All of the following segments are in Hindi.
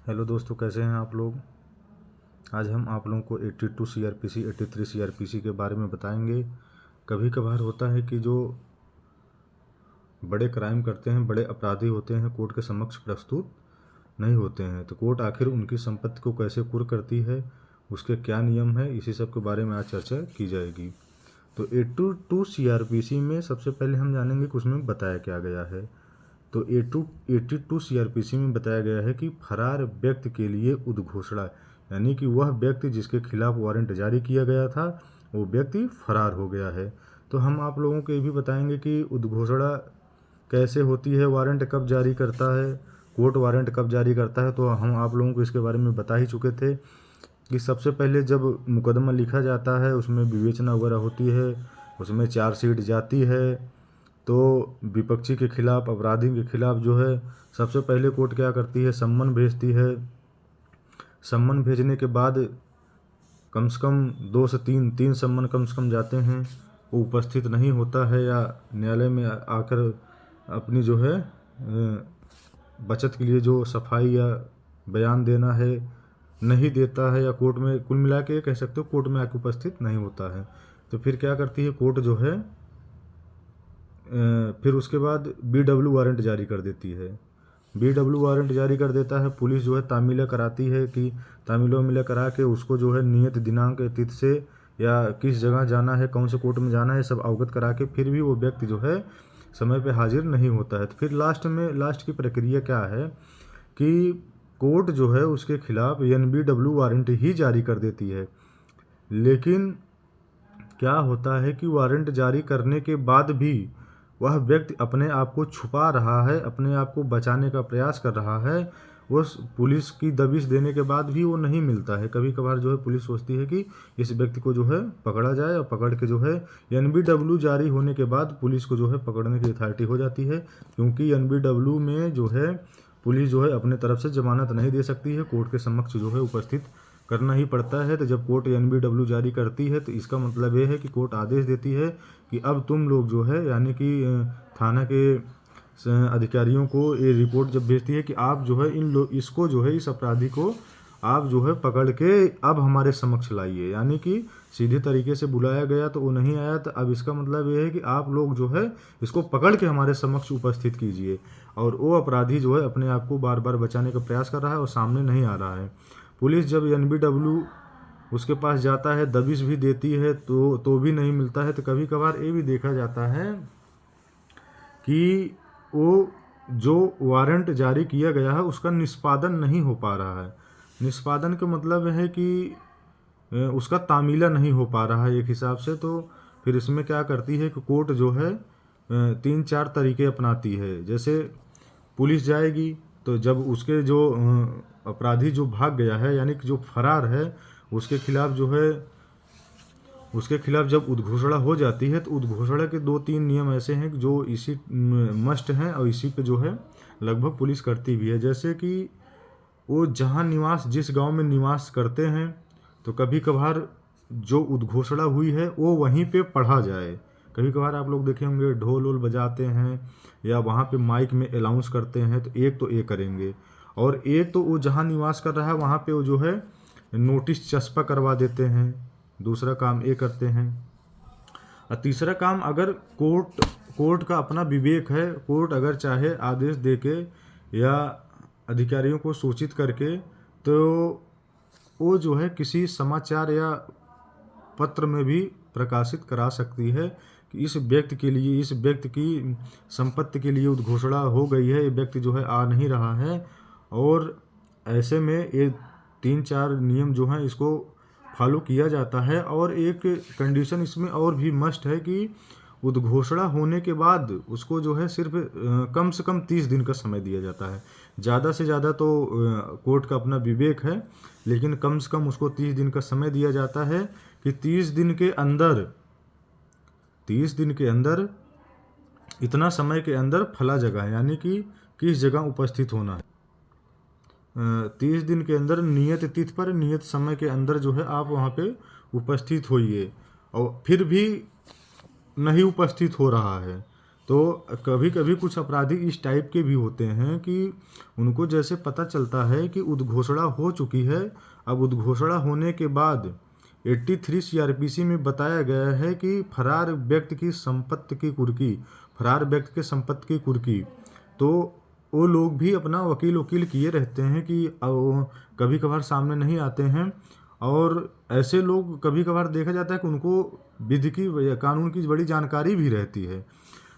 हेलो दोस्तों, कैसे हैं आप लोग। आज हम आप लोगों को 82 सीआरपीसी 83 सीआरपीसी के बारे में बताएंगे। कभी कभार होता है कि जो बड़े क्राइम करते हैं, बड़े अपराधी होते हैं, कोर्ट के समक्ष प्रस्तुत नहीं होते हैं, तो कोर्ट आखिर उनकी संपत्ति को कैसे कुर्क करती है, उसके क्या नियम है, इसी सब के बारे में आज चर्चा की जाएगी। तो 82 सीआरपीसी में सबसे पहले हम जानेंगे कि उसमें बताया क्या गया है। तो 82 सीआरपीसी में बताया गया है कि फरार व्यक्ति के लिए उद्घोषणा, यानी कि वह व्यक्ति जिसके खिलाफ वारंट जारी किया गया था वो व्यक्ति फरार हो गया है। तो हम आप लोगों को ये भी बताएंगे कि उद्घोषणा कैसे होती है, वारंट कब जारी करता है, कोर्ट वारंट कब जारी करता है। तो हम आप लोगों को इसके बारे में बता ही चुके थे कि सबसे पहले जब मुकदमा लिखा जाता है उसमें विवेचना वगैरह होती है, उसमें चार्जशीट जाती है, तो विपक्षी के खिलाफ, अपराधी के खिलाफ जो है सबसे पहले कोर्ट क्या करती है, सम्मन भेजती है। सम्मन भेजने के बाद कम से कम 2 से 3 सम्मन कम से कम जाते हैं, वो उपस्थित नहीं होता है या न्यायालय में आकर अपनी जो है बचत के लिए जो सफाई या बयान देना है नहीं देता है, या कोर्ट में कुल मिला के कह सकते हो कोर्ट में आके उपस्थित नहीं होता है। तो फिर क्या करती है कोर्ट जो है, फिर उसके बाद BW वारंट जारी कर देती है। BW वारंट जारी कर देता है, पुलिस जो है तामीला कराती है कि तामीला मिला करा के उसको जो है नियत दिनांक तिथि से या किस जगह जाना है, कौन से कोर्ट में जाना है, सब अवगत करा के फिर भी वो व्यक्ति जो है समय पे हाजिर नहीं होता है। तो फिर लास्ट की प्रक्रिया क्या है कि कोर्ट जो है उसके खिलाफ NBW वारंट ही जारी कर देती है। लेकिन क्या होता है कि वारंट जारी करने के बाद भी वह व्यक्ति अपने आप को छुपा रहा है, अपने आप को बचाने का प्रयास कर रहा है। उस पुलिस की दबिश देने के बाद भी वो नहीं मिलता है। कभी कभार जो है पुलिस सोचती है कि इस व्यक्ति को जो है पकड़ा जाए, और पकड़ के जो है NBW जारी होने के बाद पुलिस को जो है पकड़ने की अथॉरिटी हो जाती है, क्योंकि NBW में जो है पुलिस जो है अपने तरफ से जमानत नहीं दे सकती है, कोर्ट के समक्ष जो है उपस्थित करना ही पड़ता है। तो जब कोर्ट NBW जारी करती है तो इसका मतलब ये है कि कोर्ट आदेश देती है कि अब तुम लोग जो है, यानी कि थाना के अधिकारियों को ये रिपोर्ट जब भेजती है कि आप जो है इसको जो है, इस अपराधी को आप जो है पकड़ के अब हमारे समक्ष लाइए, यानी कि सीधे तरीके से बुलाया गया तो वो नहीं आया, तो अब इसका मतलब ये है कि आप लोग जो है इसको पकड़ के हमारे समक्ष उपस्थित कीजिए। और वो अपराधी जो है अपने आप को बार बार बचाने का प्रयास कर रहा है और सामने नहीं आ रहा है। पुलिस जब NBW उसके पास जाता है, दबिश भी देती है तो भी नहीं मिलता है। तो कभी कभार ये भी देखा जाता है कि वो जो वारंट जारी किया गया है उसका निष्पादन नहीं हो पा रहा है। निष्पादन का मतलब है कि उसका तामीला नहीं हो पा रहा है एक हिसाब से। तो फिर इसमें क्या करती है कि कोर्ट जो है 3-4 तरीके अपनाती है। जैसे पुलिस जाएगी तो जब उसके जो अपराधी जो भाग गया है, यानी कि जो फरार है, उसके खिलाफ जो है, उसके खिलाफ जब उद्घोषणा हो जाती है तो उद्घोषणा के 2-3 नियम ऐसे हैं जो इसी मस्ट हैं और इसी पे जो है लगभग पुलिस करती भी है। जैसे कि वो जहाँ निवास, जिस गांव में निवास करते हैं, तो कभी कभार जो उद्घोषणा हुई है वो वहीं पे पढ़ा जाए। कभी कभार आप लोग देखे होंगे ढोल वोल बजाते हैं या वहाँ पे माइक में अनाउंस करते हैं, तो एक तो ये करेंगे, और एक तो वो जहाँ निवास कर रहा है वहाँ पे वो जो है नोटिस चस्पा करवा देते हैं। दूसरा काम ये करते हैं। और तीसरा काम, अगर कोर्ट का अपना विवेक है, कोर्ट अगर चाहे आदेश देके या अधिकारियों को सूचित करके, तो वो जो है किसी समाचार या पत्र में भी प्रकाशित करा सकती है कि इस व्यक्ति के लिए, इस व्यक्ति की संपत्ति के लिए उद्घोषणा हो गई है, ये व्यक्ति जो है आ नहीं रहा है। और ऐसे में ये 3-4 नियम जो हैं इसको फॉलो किया जाता है। और एक कंडीशन इसमें और भी मस्ट है कि उद्घोषणा होने के बाद उसको जो है सिर्फ कम से कम 30 दिन का समय दिया जाता है। ज़्यादा से ज़्यादा तो कोर्ट का अपना विवेक है, लेकिन कम से कम उसको 30 दिन का समय दिया जाता है कि 30 दिन के अंदर इतना समय के अंदर फला जगह है, यानी कि किस जगह उपस्थित होना है। 30 दिन के अंदर नियत तिथि पर, नियत समय के अंदर जो है आप वहाँ पे उपस्थित होइए। और फिर भी नहीं उपस्थित हो रहा है तो कभी कभी कुछ अपराधी इस टाइप के भी होते हैं कि उनको जैसे पता चलता है कि उद्घोषणा हो चुकी है, अब उद्घोषणा होने के बाद 83 सीआरपीसी में बताया गया है कि फरार व्यक्ति की संपत्ति की कुर्की, फरार व्यक्ति के संपत्ति की कुर्की, तो वो लोग भी अपना वकील किए रहते हैं कि कभी कभार सामने नहीं आते हैं। और ऐसे लोग कभी कभार देखा जाता है कि उनको विधि की या कानून की बड़ी जानकारी भी रहती है।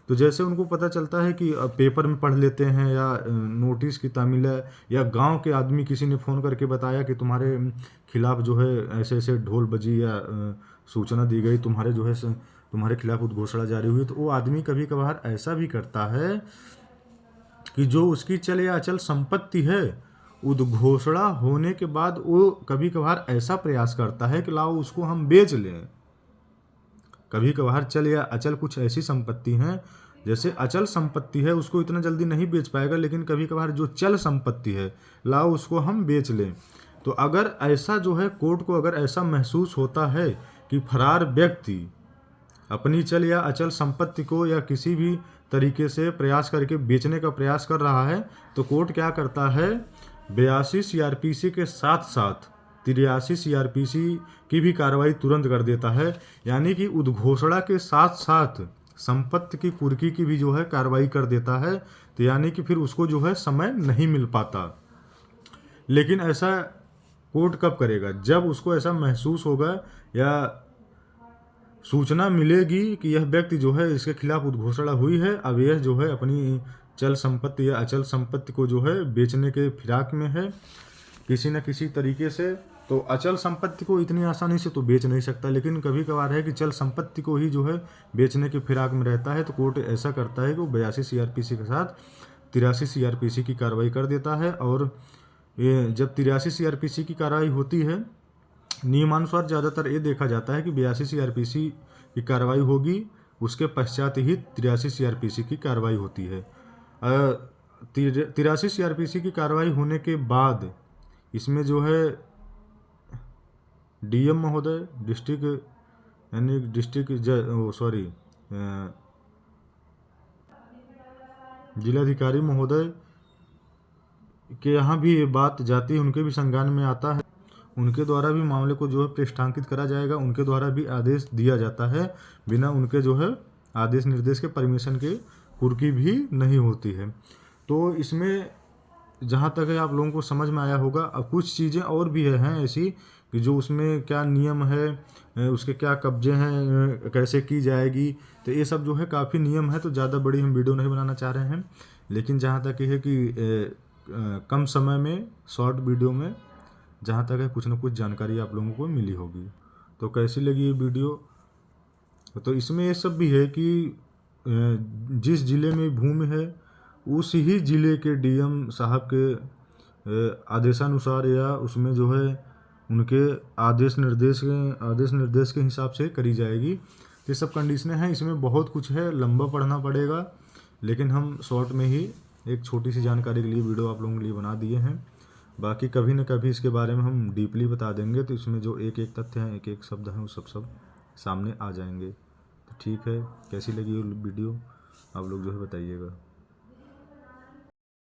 तो जैसे उनको पता चलता है कि पेपर में पढ़ लेते हैं या नोटिस की तामील है, या गांव के आदमी किसी ने फ़ोन करके बताया कि तुम्हारे खिलाफ जो है ऐसे ऐसे ढोल बजी या सूचना दी गई, तुम्हारे जो है तुम्हारे खिलाफ उद्घोषणा जारी हुई, तो वो आदमी कभी कभार ऐसा भी करता है कि जो उसकी चल या अचल संपत्ति है, उद्घोषणा होने के बाद वो कभी कभार ऐसा प्रयास करता है कि लाओ उसको हम बेच लें। कभी कभार चल या अचल कुछ ऐसी संपत्ति हैं, जैसे अचल संपत्ति है उसको इतना जल्दी नहीं बेच पाएगा, लेकिन कभी कभार जो चल संपत्ति है लाओ उसको हम बेच लें। तो अगर ऐसा जो है कोर्ट को अगर ऐसा महसूस होता है कि फरार व्यक्ति अपनी चल या अचल संपत्ति को या किसी भी तरीके से प्रयास करके बेचने का प्रयास कर रहा है, तो कोर्ट क्या करता है, 82 सीआरपीसी के साथ साथ 83 सीआरपीसी की भी कार्रवाई तुरंत कर देता है। यानी कि उद्घोषणा के साथ साथ संपत्ति की कुर्की की भी जो है कार्रवाई कर देता है। तो यानी कि फिर उसको जो है समय नहीं मिल पाता। लेकिन ऐसा कोर्ट कब करेगा, जब उसको ऐसा महसूस होगा या सूचना मिलेगी कि यह व्यक्ति जो है इसके खिलाफ उद्घोषणा हुई है, अब यह जो है अपनी चल संपत्ति या अचल संपत्ति को जो है बेचने के फिराक में है किसी न किसी तरीके से। तो अचल संपत्ति को इतनी आसानी से तो बेच नहीं सकता, लेकिन कभी कभार है कि चल संपत्ति को ही जो है बेचने के फिराक में रहता है। तो कोर्ट ऐसा करता है कि वो 82 सीआरपीसी के साथ 83 सीआरपीसी की कार्रवाई कर देता है। और ये जब 83 सीआरपीसी की कार्रवाई होती है, नियमानुसार ज़्यादातर ये देखा जाता है कि 82 सीआरपीसी की कार्रवाई होगी, उसके पश्चात ही 83 सीआरपीसी की कार्रवाई होती है। 83 सीआरपीसी की कार्रवाई होने के बाद इसमें जो है डीएम महोदय, जिलाधिकारी महोदय के यहाँ भी ये बात जाती है, उनके भी संज्ञान में आता है। उनके द्वारा भी मामले को जो है पृष्ठांकित करा जाएगा, उनके द्वारा भी आदेश दिया जाता है। बिना उनके जो है आदेश निर्देश के परमिशन के कुर्की भी नहीं होती है। तो इसमें जहाँ तक है आप लोगों को समझ में आया होगा। अब कुछ चीज़ें और भी हैं ऐसी कि जो उसमें क्या नियम है, उसके क्या कब्जे हैं, कैसे की जाएगी, तो ये सब जो है काफ़ी नियम है। तो ज़्यादा बड़ी हम वीडियो नहीं बनाना चाह रहे हैं, लेकिन जहाँ तक ये है कि कम समय में शॉर्ट वीडियो में जहाँ तक है कुछ न कुछ जानकारी आप लोगों को मिली होगी। तो कैसी लगी ये वीडियो, तो इसमें ये सब भी है कि जिस ज़िले में भूमि है उस ही ज़िले के डीएम साहब के आदेशानुसार या उसमें जो है उनके आदेश निर्देश के हिसाब से करी जाएगी। ये सब कंडीशनें हैं, इसमें बहुत कुछ है, लंबा पढ़ना पड़ेगा, लेकिन हम शॉर्ट में ही एक छोटी सी जानकारी के लिए वीडियो आप लोगों के लिए बना दिए हैं। बाकी कभी न कभी इसके बारे में हम डीपली बता देंगे, तो इसमें जो एक एक तथ्य हैं, एक एक शब्द हैं, वो सब सामने आ जाएंगे। तो ठीक है, कैसी लगी ये वीडियो आप लोग जो है बताइएगा।